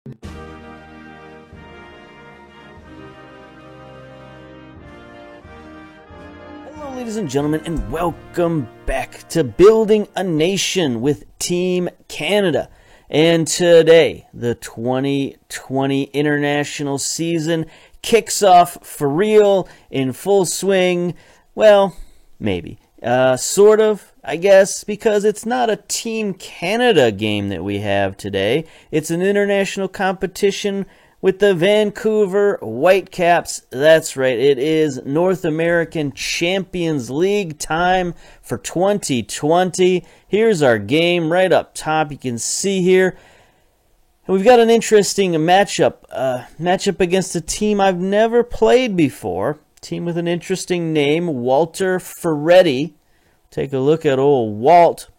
Hello, ladies and gentlemen, and welcome back to Building a Nation with Team Canada. And today, the 2020 international season kicks off for real, in full swing. Well, maybe. Sort of, I guess, because it's not a Team Canada game that we have today. It's an international competition with the Vancouver Whitecaps. That's right, it is North American Champions League time for 2020. Here's our game right up top. You can see here. And we've got an interesting matchup against a team I've never played before. Team with an interesting name, Walter Ferretti. Take a look at old Walt.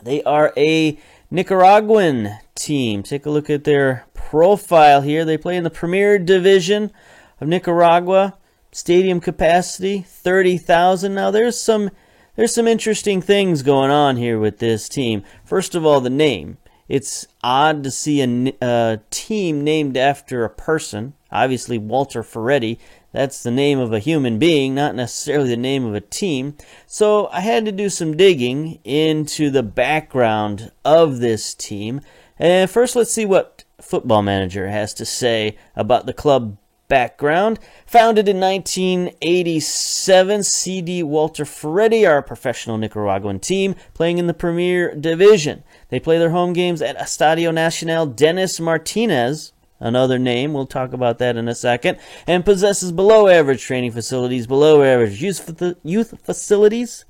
They are a Nicaraguan team. Take a look at their profile here. They play in the Premier Division of Nicaragua. Stadium capacity 30,000. Now there's some interesting things going on here with this team. First of all, the name. It's odd to see a team named after a person. Obviously, Walter Ferretti. That's the name of a human being, not necessarily the name of a team. So I had to do some digging into the background of this team. And first, let's see what Football Manager has to say about the club background. Founded in 1987, CD Walter Ferretti are a professional Nicaraguan team playing in the Premier Division. They play their home games at Estadio Nacional Dennis Martinez, another name, we'll talk about that in a second, and possesses below-average training facilities, below-average youth facilities.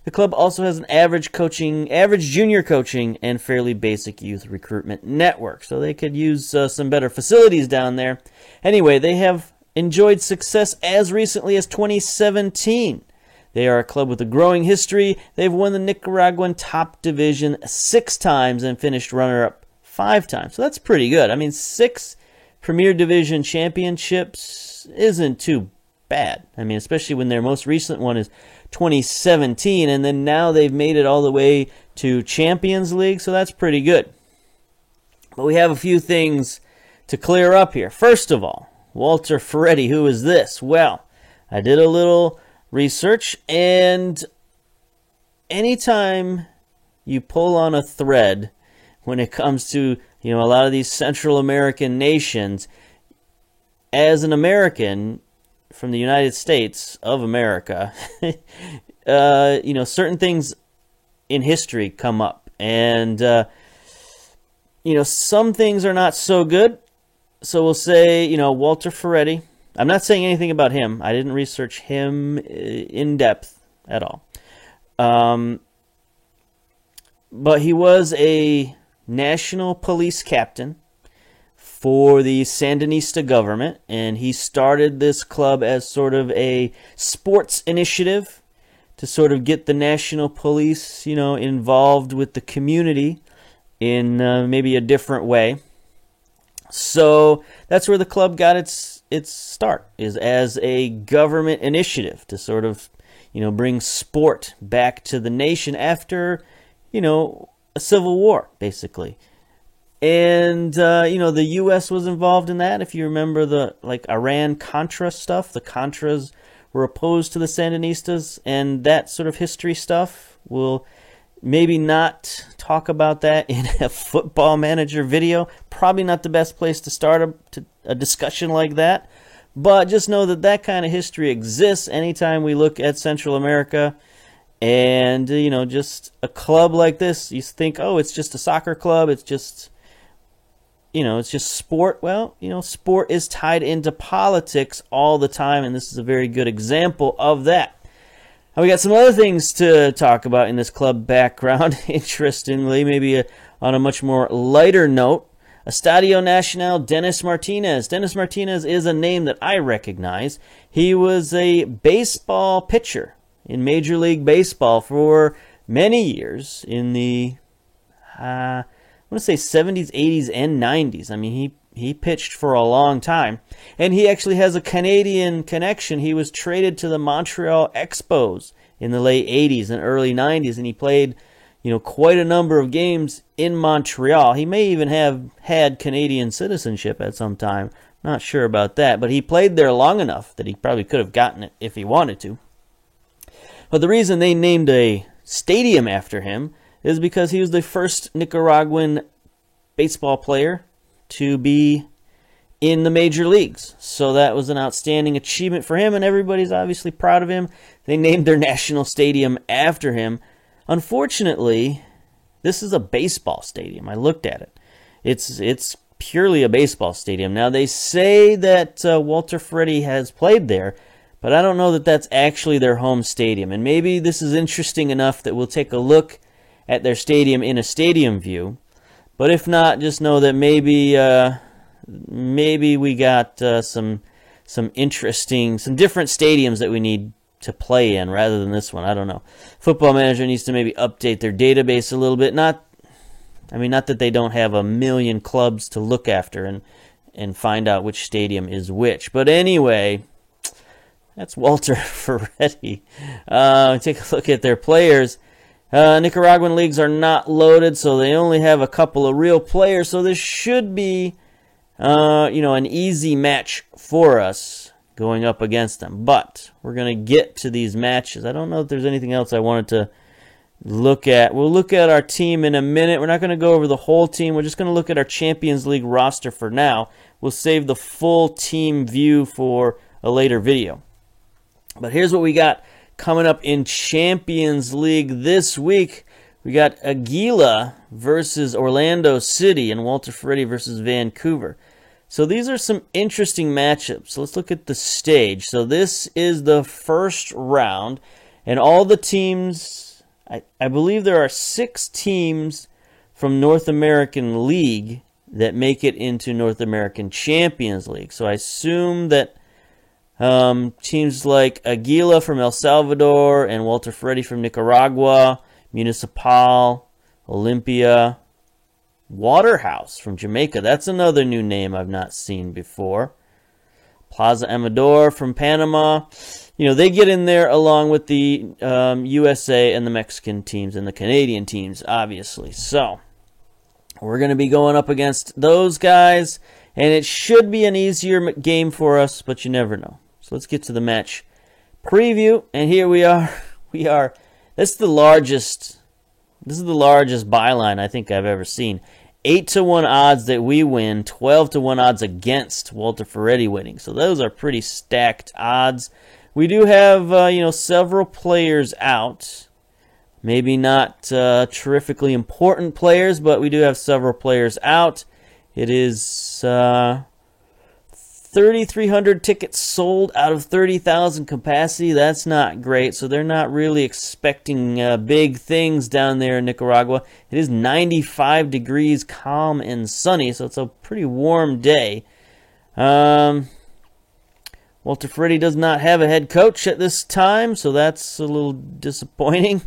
The club also has an average junior coaching, and fairly basic youth recruitment network. So they could use some better facilities down there. Anyway, they have enjoyed success as recently as 2017. They are a club with a growing history. They've won the Nicaraguan top division 6 times and finished runner-up 5 times. So that's pretty good. I mean, 6 Premier Division championships isn't too bad. I mean, especially when their most recent one is 2017, and then now they've made it all the way to Champions League, so that's pretty good. But we have a few things to clear up here. First of all, Walter Ferretti, who is this? Well, I did a little research, and anytime you pull on a thread when it comes to, a lot of these Central American nations, as an American from the United States of America, certain things in history come up, and some things are not so good. So we'll say, Walter Ferretti. I'm not saying anything about him. I didn't research him in depth at all. But he was a national police captain for the Sandinista government, and he started this club as sort of a sports initiative to sort of get the national police, involved with the community in maybe a different way. So that's where the club got its start, is as a government initiative to sort of, bring sport back to the nation after, a civil war, basically. And, the U.S. was involved in that. If you remember the, Iran-Contra stuff, the Contras were opposed to the Sandinistas, and that sort of history stuff. We'll maybe not talk about that in a Football Manager video. Probably not the best place to start a discussion like that. But just know that that kind of history exists anytime we look at Central America. And, just a club like this, you think, oh, it's just a soccer club, it's just sport. Well, sport is tied into politics all the time, and this is a very good example of that. Now, we got some other things to talk about in this club background, interestingly, maybe on a much more lighter note. Estadio Nacional Dennis Martinez. Dennis Martinez is a name that I recognize. He was a baseball pitcher in Major League Baseball for many years in the, I want to say 70s, 80s, and 90s. I mean, he pitched for a long time. And he actually has a Canadian connection. He was traded to the Montreal Expos in the late 80s and early 90s, and he played, quite a number of games in Montreal. He may even have had Canadian citizenship at some time. Not sure about that, but he played there long enough that he probably could have gotten it if he wanted to. But the reason they named a stadium after him is because he was the first Nicaraguan baseball player to be in the major leagues. So that was an outstanding achievement for him, and everybody's obviously proud of him. They named their national stadium after him. Unfortunately, this is a baseball stadium. I looked at it. It's purely a baseball stadium. Now, they say that Walter Ferretti has played there, but I don't know that that's actually their home stadium. And maybe this is interesting enough that we'll take a look at their stadium in a stadium view. But if not, just know that maybe we got some different stadiums that we need to play in rather than this one. I don't know. Football Manager needs to maybe update their database a little bit. Not that they don't have a million clubs to look after and find out which stadium is which. But anyway, that's Walter Ferretti. Take a look at their players. Nicaraguan leagues are not loaded, so they only have a couple of real players. So this should be, an easy match for us going up against them. But we're going to get to these matches. I don't know if there's anything else I wanted to look at. We'll look at our team in a minute. We're not going to go over the whole team. We're just going to look at our Champions League roster for now. We'll save the full team view for a later video. But here's what we got coming up in Champions League this week. We got Aguila versus Orlando City and Walter Ferretti versus Vancouver. So these are some interesting matchups. So let's look at the stage. So this is the first round, and all the teams, I believe there are 6 teams from North American League that make it into North American Champions League. So I assume that teams like Aguila from El Salvador and Walter Ferretti from Nicaragua, Municipal, Olympia, Waterhouse from Jamaica. That's another new name I've not seen before. Plaza Amador from Panama. They get in there along with the USA and the Mexican teams and the Canadian teams, obviously. So we're going to be going up against those guys, and it should be an easier game for us, but you never know. So let's get to the match preview, and here we are. This is the largest byline I think I've ever seen. 8-1 odds that we win, 12-1 odds against Walter Ferretti winning. So those are pretty stacked odds. We do have several players out. Maybe not terrifically important players, but we do have several players out. It is 3,300 tickets sold out of 30,000 capacity. That's not great, so they're not really expecting big things down there in Nicaragua. It is 95 degrees, calm and sunny, so it's a pretty warm day. Walter Ferretti does not have a head coach at this time, so that's a little disappointing.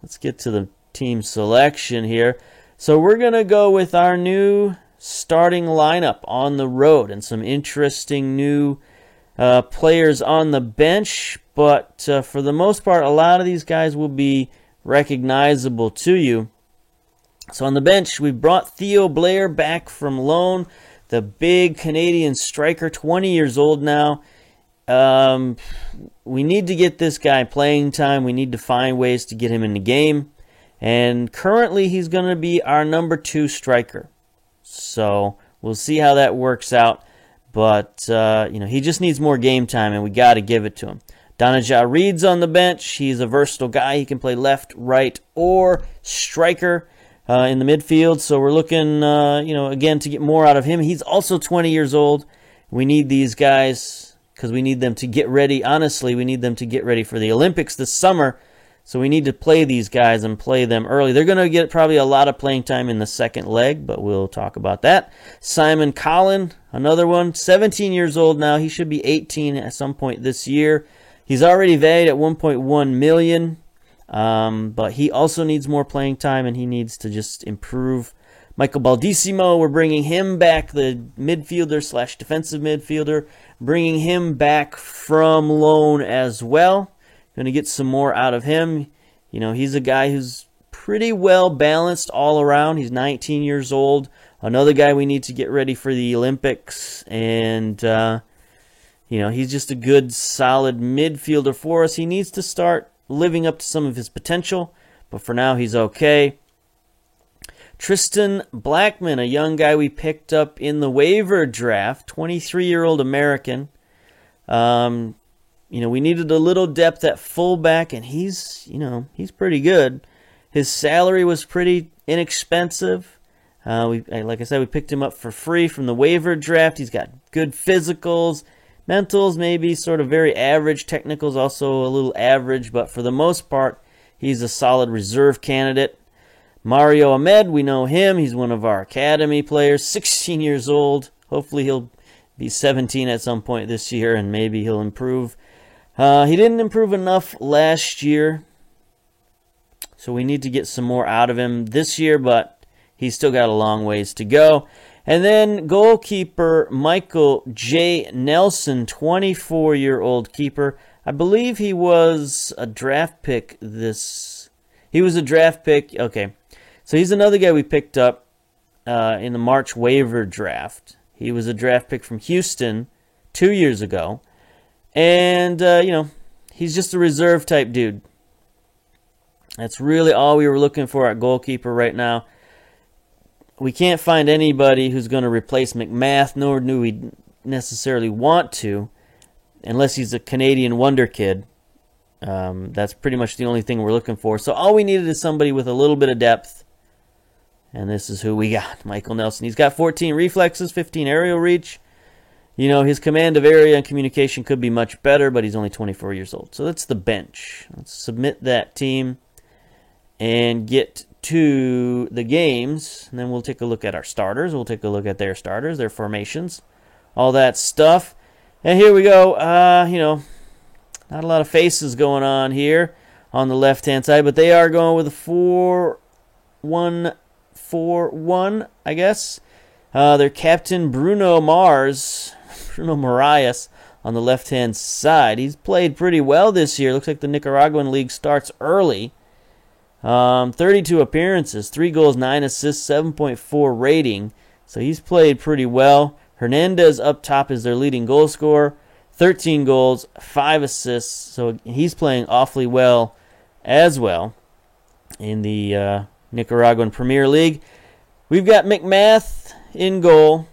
Let's get to the team selection here. So we're going to go with our new starting lineup on the road and some interesting new players on the bench, but for the most part, a lot of these guys will be recognizable to you. So on the bench, we brought Theo Blair back from loan, the big Canadian striker, 20 years old now. We need to get this guy playing time. We need to find ways to get him in the game, and currently he's going to be our number 2 striker. So we'll see how that works out. But, he just needs more game time, and we got to give it to him. Donijah Reed's on the bench. He's a versatile guy. He can play left, right, or striker in the midfield. So we're looking, again, to get more out of him. He's also 20 years old. We need these guys because we need them to get ready. Honestly, we need them to get ready for the Olympics this summer. So we need to play these guys and play them early. They're going to get probably a lot of playing time in the second leg, but we'll talk about that. Simon Collin, another one, 17 years old now. He should be 18 at some point this year. He's already valued at $1.1 million, but he also needs more playing time, and he needs to just improve. Michael Baldissimo, we're bringing him back, the midfielder / defensive midfielder, bringing him back from loan as well. Going to get some more out of him. He's a guy who's pretty well balanced all around. He's 19 years old. Another guy we need to get ready for the Olympics. And, he's just a good, solid midfielder for us. He needs to start living up to some of his potential, but for now he's okay. Tristan Blackman, a young guy we picked up in the waiver draft, 23-year-old American. We needed a little depth at fullback, and he's pretty good. His salary was pretty inexpensive. Like I said, we picked him up for free from the waiver draft. He's got good physicals. Mentals, maybe sort of very average. Technicals, also a little average. But for the most part, he's a solid reserve candidate. Mario Ahmed, we know him. He's one of our academy players, 16 years old. Hopefully he'll be 17 at some point this year, and maybe he'll improve. He didn't improve enough last year, so we need to get some more out of him this year, but he's still got a long ways to go. And then goalkeeper Michael J. Nelson, 24-year-old keeper. I believe he was a draft pick He was a draft pick. Okay. So he's another guy we picked up in the March waiver draft. He was a draft pick from Houston 2 years ago. And, he's just a reserve type dude. That's really all we were looking for at goalkeeper right now. We can't find anybody who's going to replace McMath, nor do we necessarily want to, unless he's a Canadian wonder kid. That's pretty much the only thing we're looking for. So all we needed is somebody with a little bit of depth. And this is who we got, Michael Nelson. He's got 14 reflexes, 15 aerial reach. His command of area and communication could be much better, but he's only 24 years old. So that's the bench. Let's submit that team and get to the games. And then we'll take a look at our starters. We'll take a look at their starters, their formations, all that stuff. And here we go. Not a lot of faces going on here on the left-hand side, but they are going with a 4-1-4-1, I guess. Their captain, Bruno Marias, on the left-hand side. He's played pretty well this year. Looks like the Nicaraguan league starts early. 32 appearances, 3 goals, 9 assists, 7.4 rating. So he's played pretty well. Hernandez up top is their leading goal scorer. 13 goals, 5 assists. So he's playing awfully well as well in the Nicaraguan Premier League. We've got McMath in goal.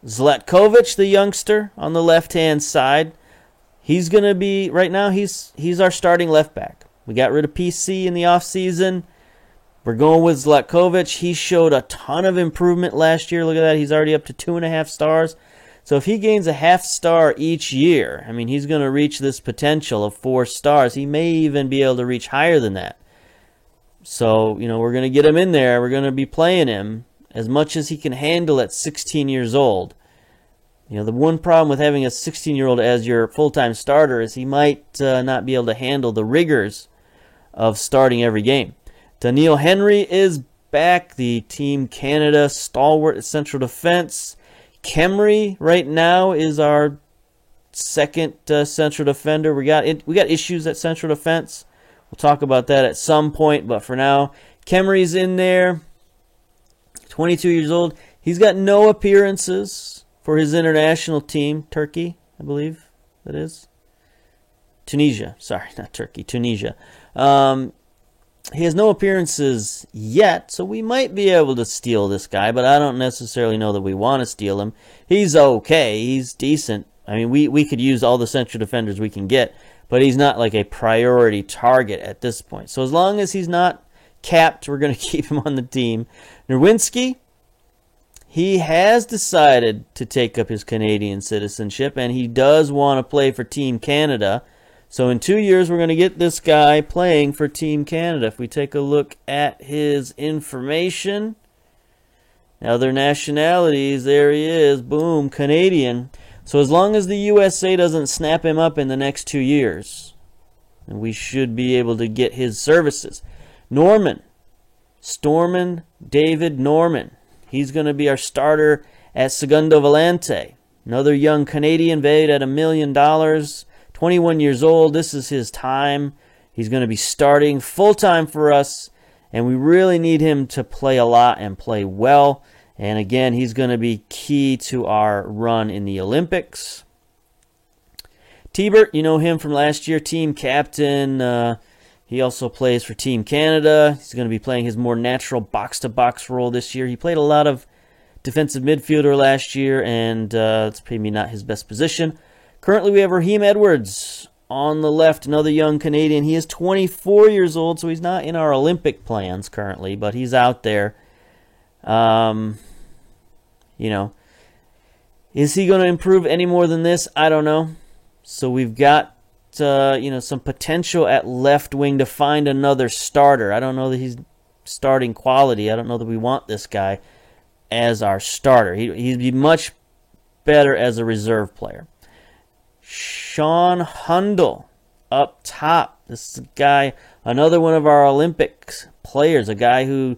Zlatkovic, the youngster, on the left-hand side. He's going to be, right now, he's our starting left back. We got rid of PC in the offseason. We're going with Zlatkovic. He showed a ton of improvement last year. Look at that. He's already up to 2.5 stars. So if he gains a half star each year, he's going to reach this potential of 4 stars. He may even be able to reach higher than that. So, we're going to get him in there. We're going to be playing him as much as he can handle at 16 years old. The one problem with having a 16-year-old as your full-time starter is he might not be able to handle the rigors of starting every game. Daniil Henry is back, the Team Canada stalwart at central defense. Kemry right now is our second central defender. We got issues at central defense. We'll talk about that at some point, but for now, Kemry's in there. 22 years old. He's got no appearances for his international team, Turkey, I believe that is. Tunisia. Sorry, not Turkey, Tunisia. He has no appearances yet, so we might be able to steal this guy, but I don't necessarily know that we want to steal him. He's okay. He's decent. We could use all the central defenders we can get, but he's not like a priority target at this point. So as long as he's not capped, we're going to keep him on the team. Nerwinski, he has decided to take up his Canadian citizenship, and he does want to play for Team Canada. So in 2 years, we're going to get this guy playing for Team Canada. If we take a look at his information, other nationalities, there he is, boom, Canadian. So as long as the USA doesn't snap him up in the next 2 years, we should be able to get his services. Norman, Stormin David Norman. He's going to be our starter at Segundo Volante. Another young Canadian valued at $1 million. 21 years old. This is his time. He's going to be starting full-time for us. and we really need him to play a lot and play well. And again, he's going to be key to our run in the Olympics. Tibert, you know him from last year, team captain. He also plays for Team Canada. He's going to be playing his more natural box-to-box role this year. He played a lot of defensive midfielder last year, and it's maybe not his best position. Currently, we have Raheem Edwards on the left, another young Canadian. He is 24 years old, so he's not in our Olympic plans currently, but he's out there. You know, is he going to improve any more than this? I don't know. So we've got, some potential at left wing to find another starter. I don't know that he's starting quality. I don't know that we want this guy as our starter. He'd be much better as a reserve player. Sean Hundle up top. This is a guy, another one of our Olympics players, a guy who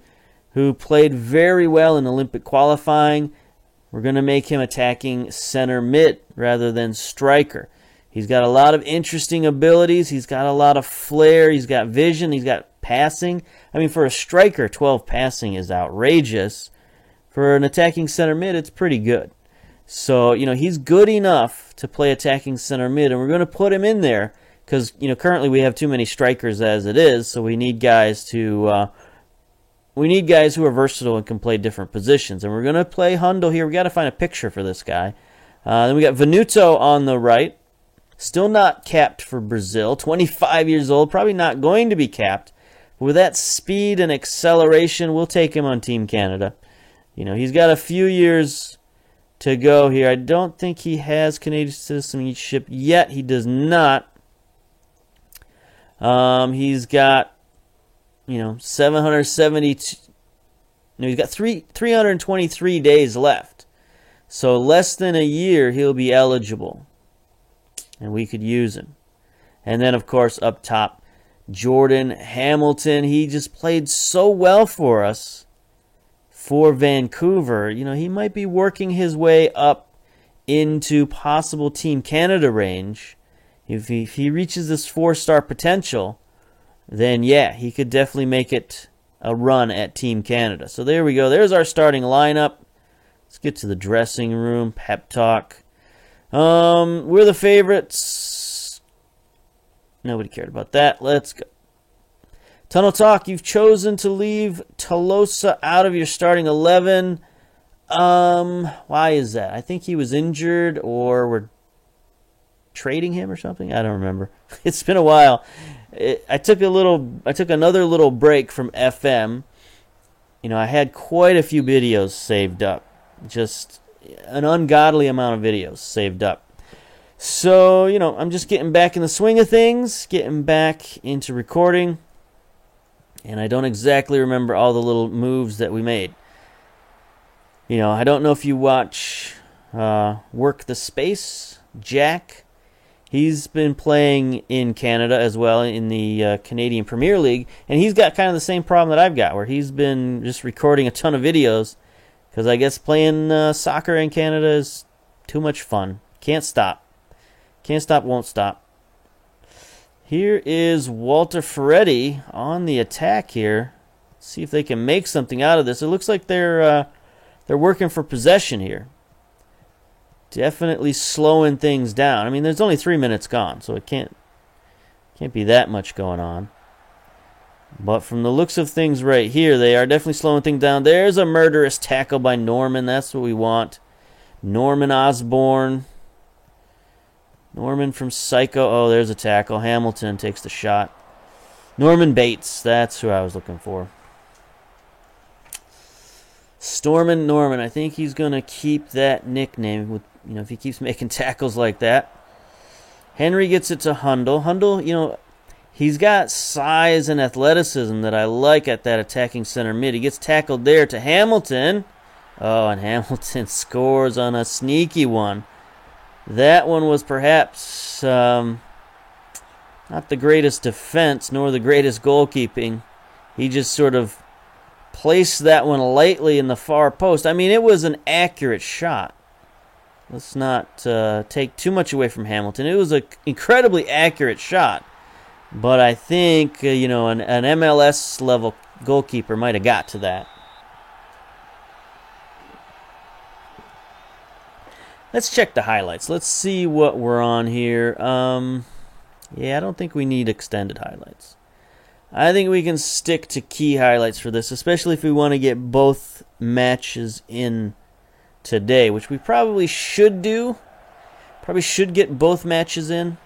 played very well in Olympic qualifying. We're going to make him attacking center mid rather than striker. He's got a lot of interesting abilities. He's got a lot of flair. He's got vision. He's got passing. I mean, for a striker, 12 passing is outrageous. For an attacking center mid, it's pretty good. So, he's good enough to play attacking center mid, and we're going to put him in there because, currently we have too many strikers as it is, so we need guys who are versatile and can play different positions. And we're going to play Hundle here. We got to find a picture for this guy. Then we got Venuto on the right. Still not capped for Brazil. 25 years old. Probably not going to be capped. But with that speed and acceleration, we'll take him on Team Canada. He's got a few years to go here. I don't think he has Canadian citizenship yet. He does not. He's got, 772. No, he's got 323 days left. So less than a year, he'll be eligible. And we could use him. And then, of course, up top, Jordan Hamilton. He just played so well for us for Vancouver. He might be working his way up into possible Team Canada range. If he reaches this 4-star potential, then, yeah, he could definitely make it a run at Team Canada. So there we go. There's our starting lineup. Let's get to the dressing room, pep talk. We're the favorites. Nobody cared about that. Let's go. Tunnel talk. You've chosen to leave Tolosa out of your starting 11. Why is that? I think he was injured or we're trading him or something. I don't remember. It's been a while. I took another little break from FM. I had quite a few videos saved up. Just an ungodly amount of videos saved up. So, I'm just getting back in the swing of things, getting back into recording, and I don't exactly remember all the little moves that we made. I don't know if you watch Work the Space, Jack. He's been playing in Canada as well in the Canadian Premier League, and he's got kind of the same problem that I've got, where he's been just recording a ton of videos. Because I guess playing soccer in Canada is too much fun. Can't stop. Can't stop, won't stop. Here is Walter Ferretti on the attack here. Let's see if they can make something out of this. It looks like they're working for possession here. Definitely slowing things down. I mean, there's only 3 minutes gone, so it can't be that much going on. But from the looks of things right here, they are definitely slowing things down. There's a murderous tackle by Norman. That's what we want. Norman Osborne. Norman from Psycho. Oh, there's a tackle. Hamilton takes the shot. Norman Bates. That's who I was looking for. Stormin' Norman. I think he's going to keep that nickname with, if he keeps making tackles like that. Henry gets it to Hundle. Hundle, he's got size and athleticism that I like at that attacking center mid. He gets tackled there to Hamilton. Oh, and Hamilton scores on a sneaky one. That one was perhaps not the greatest defense nor the greatest goalkeeping. He just sort of placed that one lightly in the far post. I mean, it was an accurate shot. Let's not take too much away from Hamilton. It was an incredibly accurate shot. But I think, an MLS level goalkeeper might have got to that. Let's check the highlights. Let's see what we're on here. Yeah, I don't think we need extended highlights. I think we can stick to key highlights for this, especially if we want to get both matches in today, which we probably should do. Probably should get both matches in,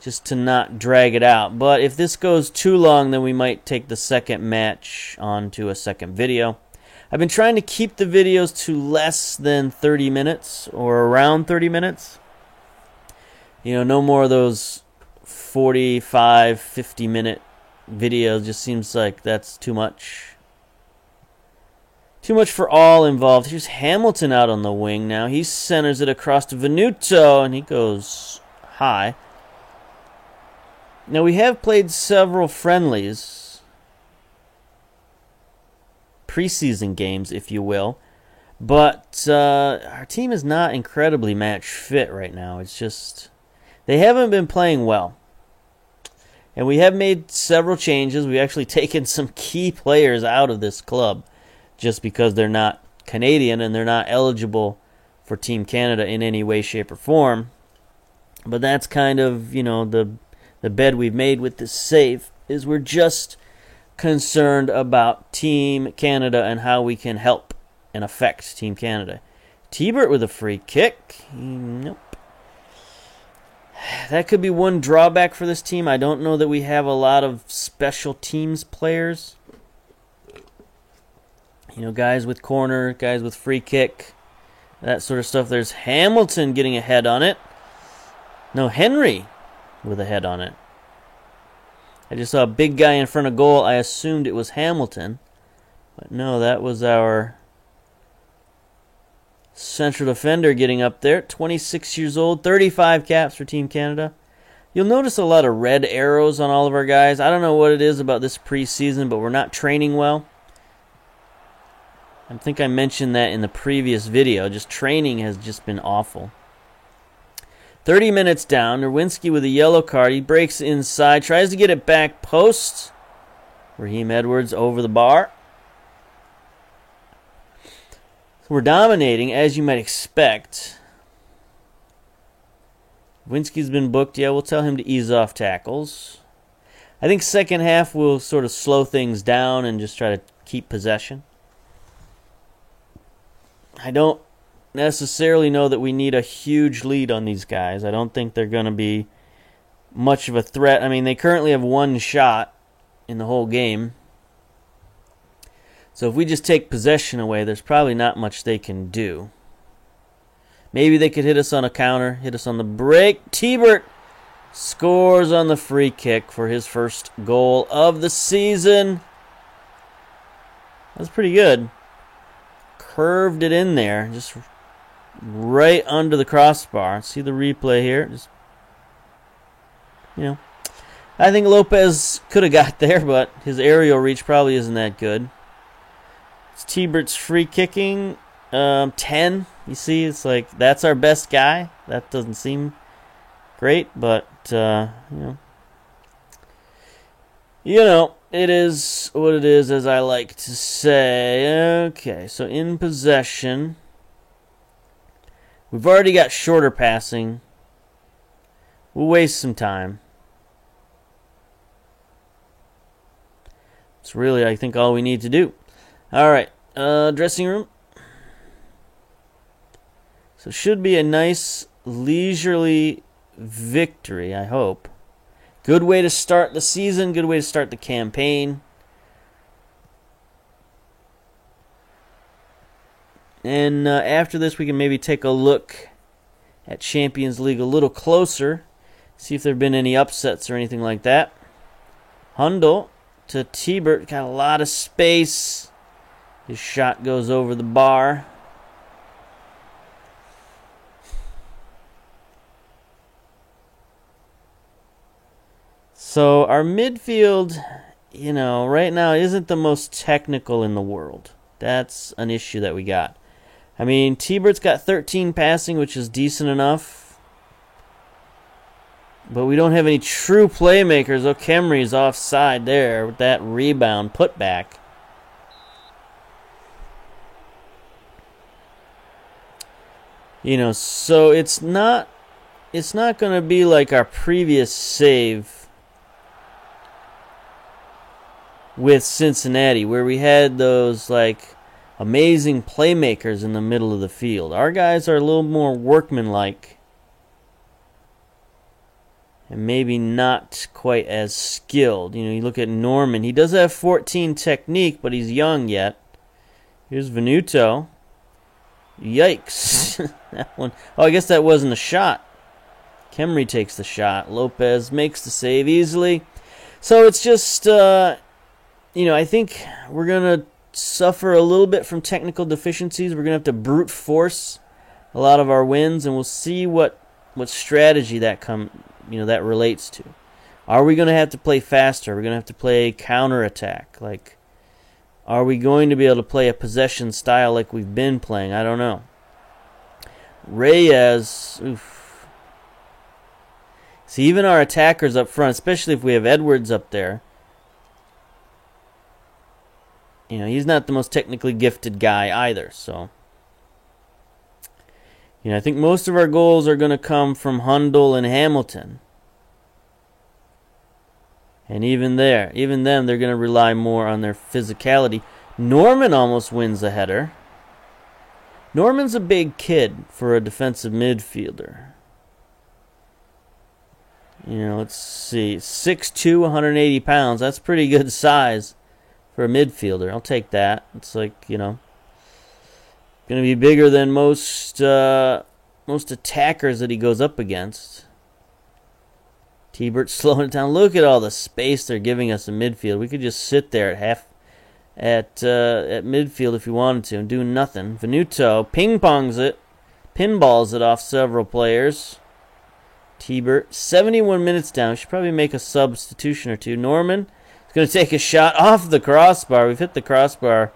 just to not drag it out. But if this goes too long, then we might take the second match onto a second video. I've been trying to keep the videos to less than 30 minutes or around 30 minutes. No more of those 45, 50-minute videos. Just seems like that's too much. Too much for all involved. Here's Hamilton out on the wing now. He centers it across to Venuto, and he goes high. Now, we have played several friendlies. Preseason games, if you will. But our team is not incredibly match fit right now. It's just they haven't been playing well. And we have made several changes. We've actually taken some key players out of this club just because they're not Canadian and they're not eligible for Team Canada in any way, shape, or form. But that's kind of, the bed we've made with this save, is we're just concerned about Team Canada and how we can help and affect Team Canada. Tibert with a free kick. Nope. That could be one drawback for this team. I don't know that we have a lot of special teams players. Guys with corner, guys with free kick, that sort of stuff. There's Hamilton getting a head on it. No, Henry with a head on it. I just saw a big guy in front of goal. I assumed it was Hamilton. But no, that was our central defender getting up there. 26 years old, 35 caps for Team Canada. You'll notice a lot of red arrows on all of our guys. I don't know what it is about this preseason, but we're not training well. I think I mentioned that in the previous video. Just training has just been awful. 30 minutes down, Nerwinski with a yellow card. He breaks inside, tries to get it back post. Raheem Edwards over the bar. So we're dominating, as you might expect. Nerwinski's been booked. Yeah, we'll tell him to ease off tackles. I think second half we'll sort of slow things down and just try to keep possession. I don't necessarily know that we need a huge lead on these guys. I don't think they're going to be much of a threat. I mean, they currently have one shot in the whole game. So if we just take possession away, there's probably not much they can do. Maybe they could hit us on a counter, hit us on the break. Tibert scores on the free kick for his first goal of the season. That's pretty good. Curved it in there, just right under the crossbar. See the replay here. Just, I think Lopez could have got there, but his aerial reach probably isn't that good. It's Tibert's free kicking. 10. You see, it's like that's our best guy. That doesn't seem great, but it is what it is, as I like to say. Okay, so in possession, we've already got shorter passing. We'll waste some time. It's really, I think, all we need to do. All right, dressing room. So should be a nice, leisurely victory, I hope. Good way to start the season, good way to start the campaign. And after this, we can maybe take a look at Champions League a little closer. See if there have been any upsets or anything like that. Hundle to Tibert, got a lot of space. His shot goes over the bar. So our midfield, right now isn't the most technical in the world. That's an issue that we got. I mean, Tibert's got 13 passing, which is decent enough. But we don't have any true playmakers. Oh, Khemri's offside there with that rebound putback. You know, so it's not going to be like our previous save with Cincinnati, where we had those like amazing playmakers in the middle of the field. Our guys are a little more workmanlike and maybe not quite as skilled. You know, you look at Norman. He does have 14 technique, but he's young yet. Here's Venuto. Yikes. That one. Oh, I guess that wasn't a shot. Khemri takes the shot. Lopez makes the save easily. So it's just, you know, I think we're going to suffer a little bit from technical deficiencies. We're going to have to brute force a lot of our wins, and we'll see what strategy that that relates to. Are we going to have to play faster? Are we going to have to play counterattack? Like, are we going to be able to play a possession style like we've been playing? I don't know. Reyes, oof. See, even our attackers up front, especially if we have Edwards up there, you know, he's not the most technically gifted guy either, so. You know, I think most of our goals are going to come from Hundle and Hamilton. And even them, they're going to rely more on their physicality. Norman almost wins the header. Norman's a big kid for a defensive midfielder. You know, let's see. 6'2", 180 pounds. That's pretty good size for a midfielder. I'll take that. It's like, you know, going to be bigger than most attackers that he goes up against. T-Bert slowing it down. Look at all the space they're giving us in midfield. We could just sit there at midfield if we wanted to and do nothing. Venuto ping-pongs it, pinballs it off several players. T-Bert, 71 minutes down. We should probably make a substitution or two. Norman is going to take a shot off the crossbar. We've hit the crossbar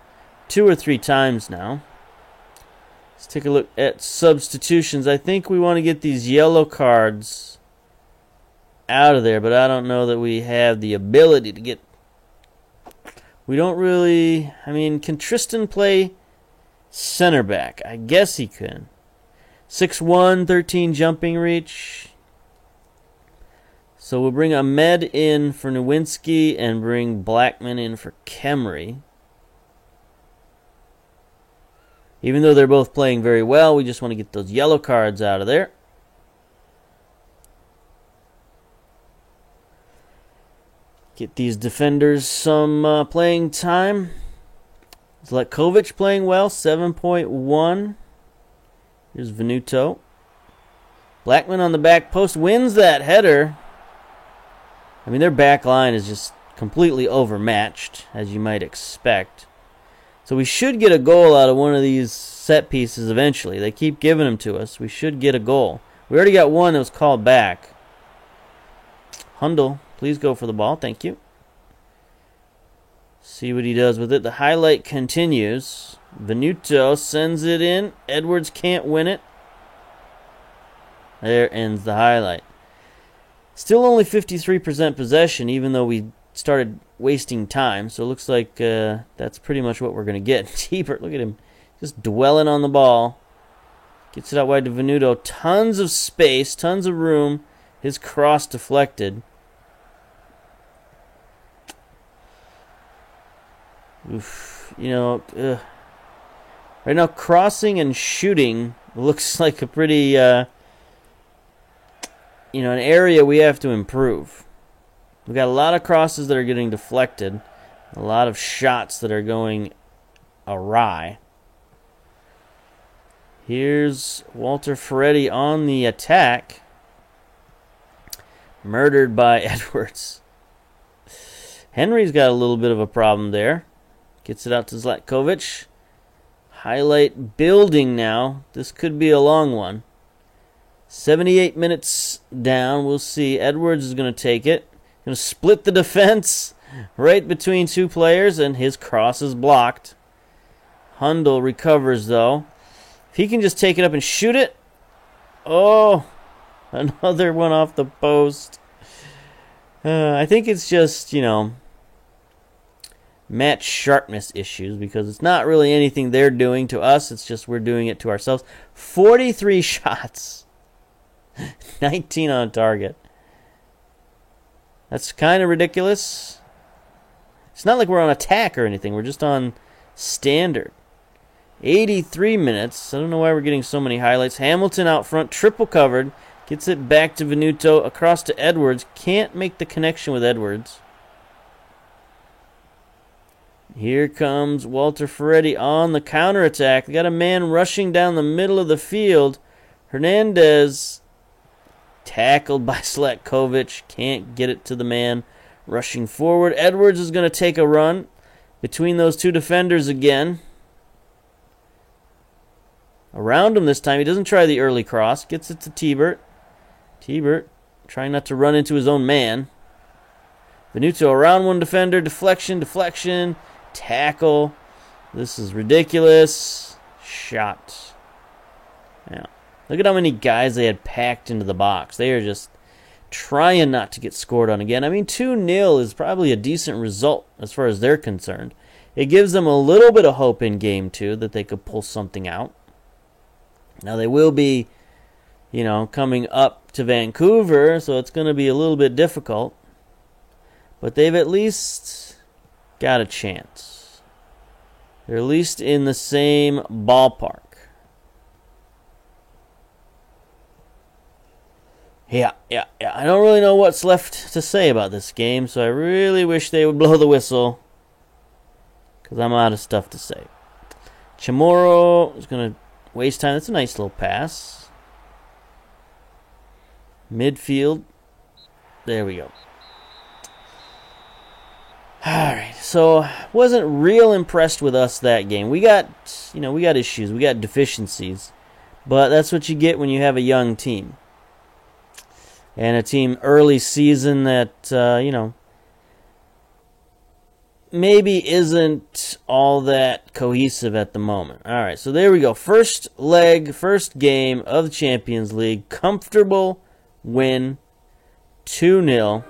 2 or 3 times now. Let's take a look at substitutions. I think we want to get these yellow cards out of there, but I don't know that we have the ability to get. We don't really. I mean, can Tristan play center back? I guess he can. 6'1", 13 jumping reach. So we'll bring Ahmed in for Nowinski and bring Blackman in for Khemri. Even though they're both playing very well, we just want to get those yellow cards out of there. Get these defenders some playing time. Zlatkovic playing well, 7.1. Here's Venuto. Blackman on the back post wins that header. I mean, their back line is just completely overmatched, as you might expect. So we should get a goal out of one of these set pieces eventually. They keep giving them to us. We should get a goal. We already got one that was called back. Hundle, please go for the ball. Thank you. See what he does with it. The highlight continues. Venuto sends it in. Edwards can't win it. There ends the highlight. Still only 53% possession, even though we started wasting time. So it looks like that's pretty much what we're going to get. T-Bert, look at him. Just dwelling on the ball. Gets it out wide to Venuto. Tons of space, tons of room. His cross deflected. Oof. You know, right now crossing and shooting looks like a pretty, an area we have to improve. We've got a lot of crosses that are getting deflected. A lot of shots that are going awry. Here's Walter Ferretti on the attack. Murdered by Edwards. Henry's got a little bit of a problem there. Gets it out to Zlatkovic. Highlight building now. This could be a long one. 78 minutes down. We'll see. Edwards is going to take it. Going to split the defense right between two players, and his cross is blocked. Hundle recovers, though. If he can just take it up and shoot it. Oh, Another one off the post. I think it's just, match sharpness issues, because it's not really anything they're doing to us. It's just we're doing it to ourselves. 43 shots. 19 on target. That's kind of ridiculous. It's not like we're on attack or anything. We're just on standard. 83 minutes. I don't know why we're getting so many highlights. Hamilton out front, triple covered. Gets it back to Venuto, across to Edwards. Can't make the connection with Edwards. Here comes Walter Ferretti on the counterattack. They got a man rushing down the middle of the field. Hernandez, tackled by Slatkovic. Can't get it to the man rushing forward. Edwards is going to take a run between those two defenders again. Around him this time. He doesn't try the early cross. Gets it to Tibert. Tibert trying not to run into his own man. Venuto around one defender. Deflection. Tackle. This is ridiculous. Shot. Now, look at how many guys they had packed into the box. They are just trying not to get scored on again. I mean, 2-0 is probably a decent result as far as they're concerned. It gives them a little bit of hope in Game 2 that they could pull something out. Now, they will be, coming up to Vancouver, so it's going to be a little bit difficult. But they've at least got a chance. They're at least in the same ballpark. Yeah. I don't really know what's left to say about this game, so I really wish they would blow the whistle, because I'm out of stuff to say. Chamorro is going to waste time. That's a nice little pass. Midfield. There we go. Alright, so wasn't real impressed with us that game. We got issues. We got deficiencies. But that's what you get when you have a young team. And a team early season that, maybe isn't all that cohesive at the moment. Alright, so there we go. First leg, first game of the Champions League. Comfortable win, 2-0.